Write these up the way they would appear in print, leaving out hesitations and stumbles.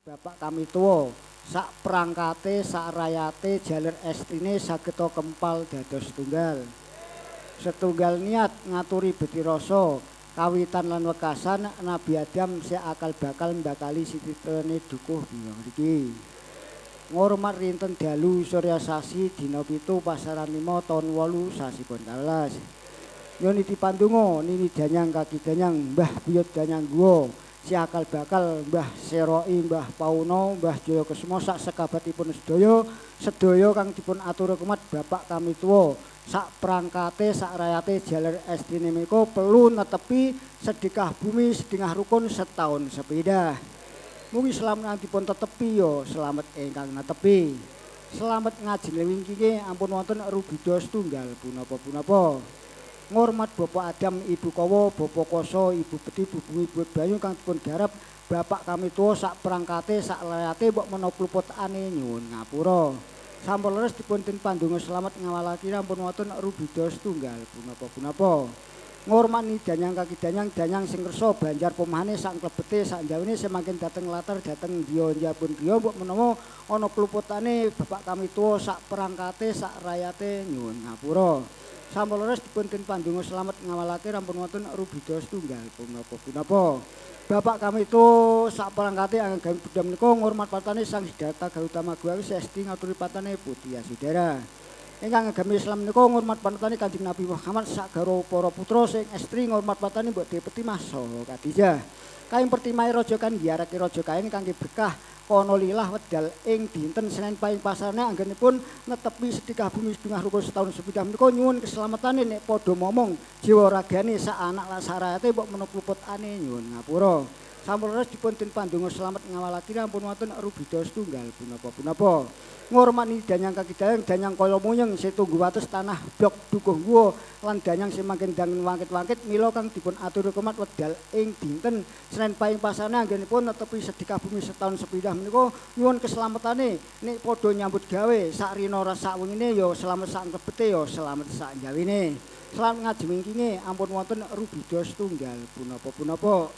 Bapak kami tuwa sak prangkate sak rayate jaler estrine sageta kempal dados setunggal. Setunggal niat ngaturi beti rasa kawitan lan wekasan Nabi Adam sing akal bakal mbakali sititene dukuh biyong mriki. Ngurmat rinten dalu Surya Sasi dina 7 pasaran 5 taun 8 sasi pun 12. Yoni dipandungo nini danyang kaki danyang Mbah Buyut danyang guwa si akal bakal Mbah Seroi Mbah Pauno Mbah Jaya Kesuma sak sekabatipun sedaya kang dipun atur kumat bapak kami tuwa sak prangkate sak rayate jaler estrine menika perlu netepi sedekah bumi sedengah rukun setahun sepeda. Mugi selamat dipun tetepi yo selamat ingkang netepi. Selamat ngaji lewingkinge ampun wonten rubida setunggal punapa-punapa. Ngurmat Bapak Adam, Ibu Kowo, Bapak Koso, Ibu Beti, Bu Bumi, Bu Bayu kang dipun garap bapak kami tuwa sak prangkate sak layate mbok menawa kluputane nyuwun ngapura. Sampun leres dipun pandonga selamat ngawalake ampun wonten rubida setunggal punapa-punapa. Ngurmati danyang kaki danyang sing kersa banjar pomahane sak klebete sak njawine semakin dateng latar dateng ndiya pun griya mbok menawa ana kluputane bapak kami tuwa sak prangkate sak rayate nyuwun ngapura. Sampun leres dipun pandonga selamat ngawalake rampun wonten rubida setunggal punapa-punapa. Bapak kami itu sak perangkate anggen budam menika ngurmat patane Sang Siddhartha Gautama Guru Sesti ngaturi patane Putri Yasudara. Ingkang agami Islam menika ngurmat patane Kanjeng Nabi Muhammad sak garo para putra sing estri ngurmat patane Mbok Dewi Petimah saha Khadijah. Kaing pertimahe raja kan diarake raja kain kangge berkah kono lilah wedal ing dinten Senin paing pasarane anggenipun netepi sedekah bumi setengah rukun setahun sepidah menika nyuwun keselamatane nek padha momong jiwa ragane sak anak lan sarayate mbok menapa luputane nyuwun ngapura. Sampun leres dipun pandonga selamat ngawalake ampun wonten rubida setunggal punapa-punapa. Ngurmati danyang kaki danyang kaya muyeng setunggu wates tanah blok dukuh guwa lan danyang sing mangken dangun wangkit-wangkit mila kang dipun atur kumat wedal ing dinten Senin paing pasane anggenipun netepi sedekah bumi setahun sepidah menika nyuwun keselamatane nek padha nyambut gawe sak rina sak wengine ya selamat sak kebete ya selamat sak njawine. Selamat ngaji mingkinge ampun wonten rubida setunggal punapa-punapa.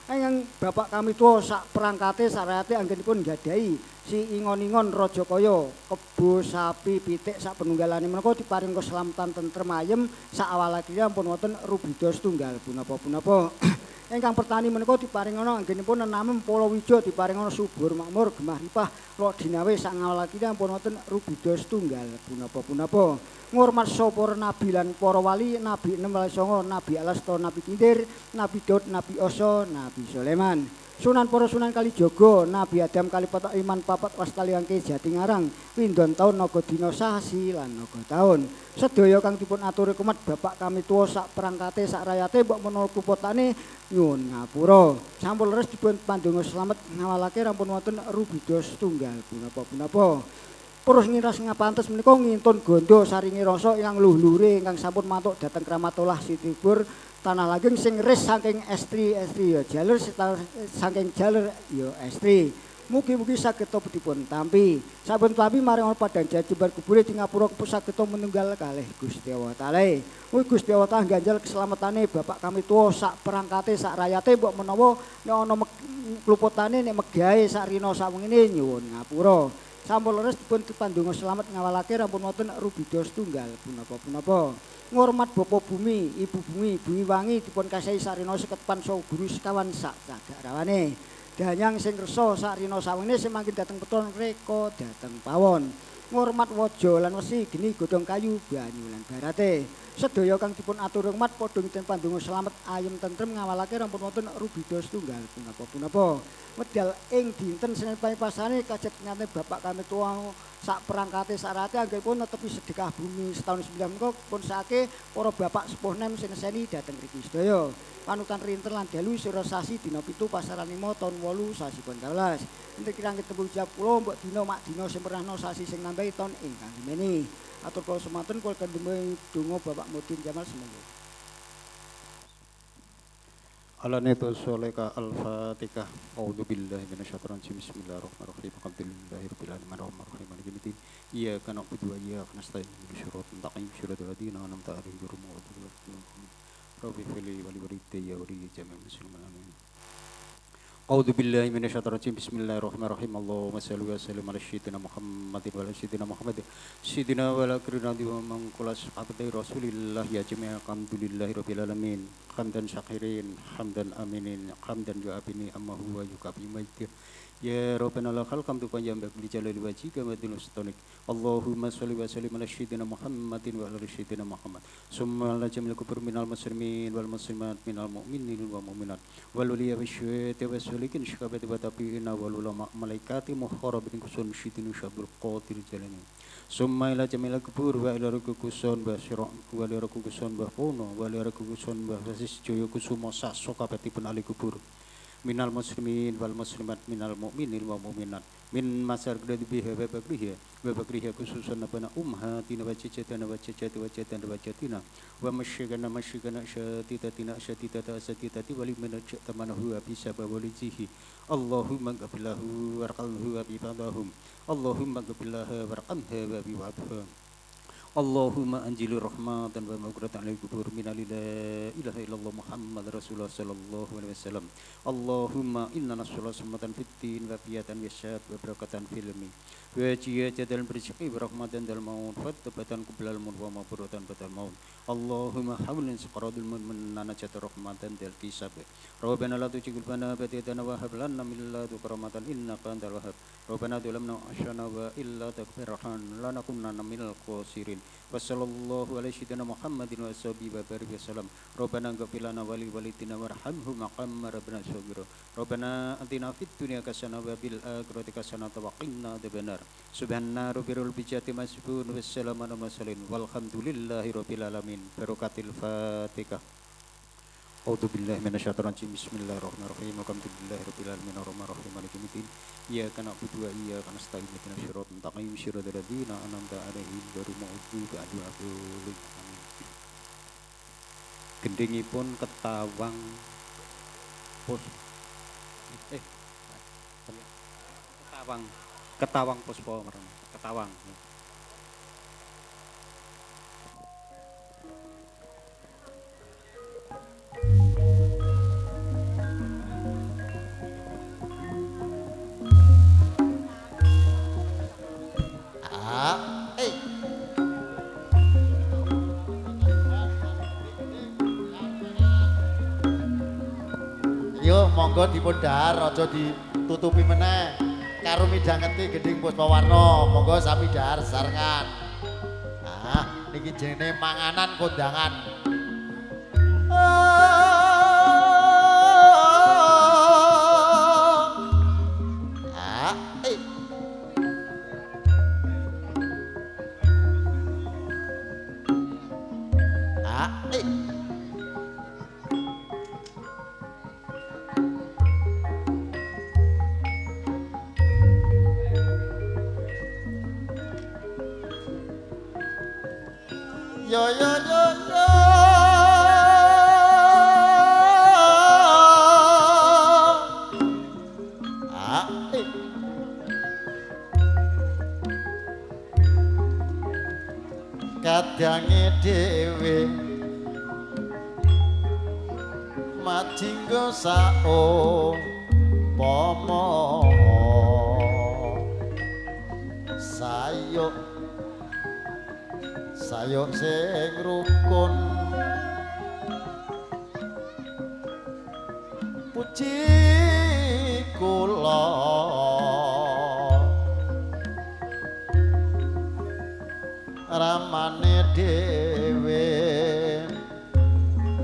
Ayang bapak kami tuwa sak perangkate sak rayate anggenipun nggadahi si ingon-ingon raja kaya kebo sapi pitik sak penunggalane menika diparing keselamatan tentrem ayem sak awalake ampun wonten rubida setunggal punapa-punapa. Ingkang pertani menika diparingana anggenipun nenamem palawija diparingana subur makmur gemah ripah lo dinawe sak ngawalake ampun wonten rubida setunggal punapa-punapa. Ngurmat sapa nabi lan para wali Nabi Enem Songo Nabi Alasta Nabi Kintir Nabi Daud Nabi Oso Nabi Sulaiman Sunan para Sunan Kalijaga Nabi Adam Kalipata Iman papat Wastaliangke Jatingarang pindhon taun naga dina sasi lan naga taun sedaya kang dipun aturi kumat bapak kami tuwa sak perangkate sak rayate mbok menawa kupotane nyuwun ngapura. Sampun leres dipun pandonga slamet ngawalake rampun wonten rubida setunggal punapa-punapa. Terus ngiras ngapantes menika ngintun gondo saringi rasa ingkang luhur-luhure ingkang sampun matuk dhateng Kramatullah Sitibur tanah langgeng sing ris saking estri ya jalur saking jalur ya estri. Mugi-mugi sageta dipun tampi. Sampun tampi marang padang jajembar kubure di ngapura sageta menunggal kalih Gusti Allah Taala. Mugi Gusti Allah Taala ganjal keselamatane bapak kami tuwa sak perangkate sak rayate mbok menawa nek ana kluputane nek megahe sak rina sak wengine nyuwun ngapura. Sampun leres dipun pandonga selamat ngawalake rampun wonten rubida setunggal punapa-punapa. Ngurmat Bapak Bumi, Ibu Bumi, Bumi Wangi dipun kasahi sarina seketepan saha guru sekawan sak cagak rawane. Danyang sing kersa sak rina sawene sing mangkin dateng peton reka dateng pawon. Ngurmat waja lan wesi geni godhong kayu banyu lan barate. Sedaya kang dipun atur hormat padha ngiten pandonga selamat ayem tentrem ngawalake rampun wonten rubida setunggal punapa-punapa. Medal ing dinten Senin paing pasane kajet nyate bapak kami tuwa sak perangkate sak rate anggenipun netepi sedekah bumi setahun 9 menika pun sake para bapak sepuh nem sineseni dhateng mriki sedaya. Panutan rinten lan dalu sira sasi dina 7 pasaran 5 taun 8 sasi pun 12. Ente kirang ketemu jam kula mbok dina mak dina sing pernahno sasi sing nambahi taun ingkang dimeni. Atur kula semanten kula kendheme donga Bapak Mudin Jamal semoga. Al-Neto Soleka Al-Fatihah. A'udzubillahi minasyaitonir rajim. Bismillahirrahmanirrahim. Alhamdulillahirabbil alamin arrahmanirrahim maliki yaumiddin. Iyyaka na'budu wa iyyaka nasta'in. Ihdinas siratal mustaqim. Shiratal ladzina an'amta 'alaihim ghairil maghdubi 'alaihim waladdallin. Rabbi fili wa li walidayya wa li jami'il muslimin amin. A'udzu billahi minasyaitonir rajim. Bismillahirrahmanirrahim. Allahumma shalli wa sallim ala sayyidina Muhammadin wa ala sayyidina Muhammad. Sayyidina wa ala kirnadi wa man qala sahabati Rasulillah ya jami'a alhamdulillahi rabbil alamin. Hamdan syakirin, hamdan aminin, hamdan yu'abini amma huwa yukabi majid. Ya Rabbana lakal hamdu panjang bagi jalali wajhika wa dinus tonik. Allahumma shalli wa sallim ala sayyidina Muhammadin wa ala sayyidina Muhammad. Summa ala jamil kubur minal muslimin wal muslimat minal mu'minin wal mu'minat. Wal uliya wasyuhati wasyulikin syukabati wa tabi'ina wal ulama malaikati muharabin kusun syidinu syabul qadir jalani. Summa ila jamil kubur wa ila rukukusun wa syirah wa ila rukukusun wa puno wa ila rukukusun wa wasis joyo kusumo sasokabati pun ali kubur. Minal muslimin wal muslimat minal mu'minin wal mu'minat min masar kedadi biha wa bakriha khususan abana umhatina wa cicatana wa cicati wa cicatana wa catina wa masyigana syatitata asatitati wali menajat tamanahu abisa bawalijihi Allahumma gafillahu warqalhu abibadahum Allahumma gafillahu warqamha wabiwadhum Allahumma anjilu rahmatan wa maghfiratan lil kubur min la ilaha illallah Muhammad Rasulullah sallallahu alaihi wasallam. Allahumma inna nas'aluka salamatan fid din wa fiyatan yasyad wa barakatan fil ilmi. Wa jiyatan berzaki wa rahmatan dal maut wa tabatan kublal maut wa maghfiratan batal maut. Allahumma hawlin saqaradul mu'min najat rahmatan dal kisab. Rabbana la tujigul bana batidana wa hab lana min ladunka rahmatan innaka antal wahhab. Rabbana dhalamna asyana wa illa taghfirhan lanakunanna minal khasirin. Wassallallahu ala sayyidina Muhammadin wa sahbihi wa barik wasallam. Rabbana ighfir lana wa li walidina warhamhum maqam rabbana saghira. Rabbana atina fid dunya hasanah wa fil akhirati hasanah wa qina adzabannar. Subhana rabbirul bijati masbun wassalamu ala mursalin walhamdulillahi rabbil alamin. Barakatil Fatihah. A'udzu billahi minasyaitonir rajim. Bismillahirrahmanirrahim. Alhamdulillahi rabbil alamin arrahmanir rahim maliki yaumiddin. Iyyaka na'budu wa iyyaka nasta'in ihdinas siratal mustaqim siratal ladzina an'amta 'alaihim ghairil maghdubi 'alaihim. Gendhingipun Ketawang Pus Ketawang Puspa marang Ketawang. Yo monggo dipun dhahar aja ditutupi meneh karo midhangeti gendhing Puspawarna. Monggo sami dhahar sesarengan. Niki jenenge manganan kondangan. Yo yo yo yo kadange dhewe majinggo saupama sayuk sing rukun puji kula ramane dhewe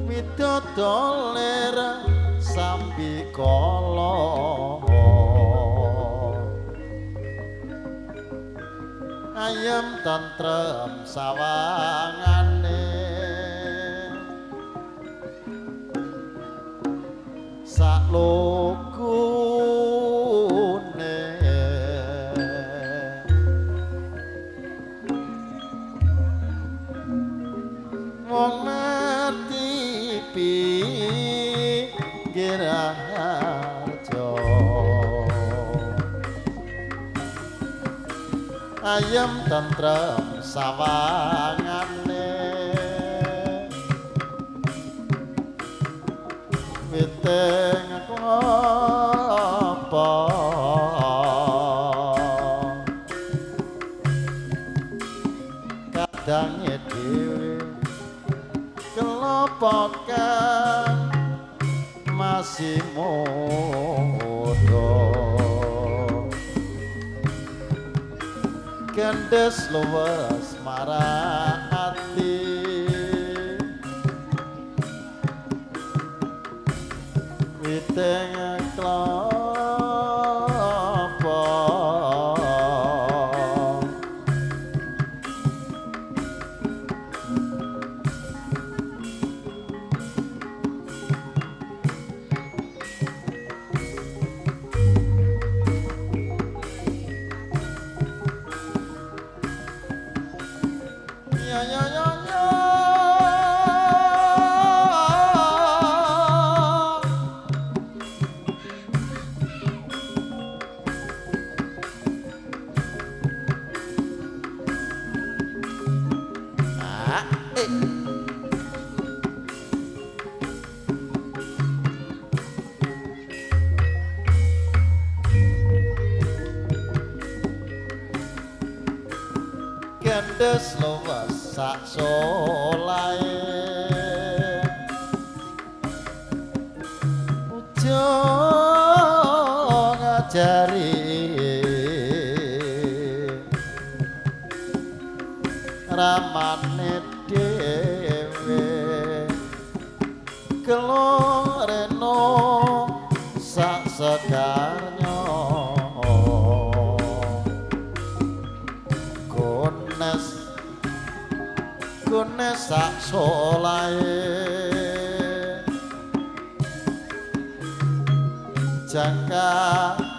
widodoler sambikala ayem tentrem sawangane saklukune wong ngerti pinggir harja ayem tentrem sawangane witeng kula apa kadange dhewe kelopokan masih muda kendes luwes marang ati witeng klapa ya ya ya ya ah kendes luwes sak solae ujo ngajari ramane dhewe keloreno sak sekarnya Gunes sak solae jangka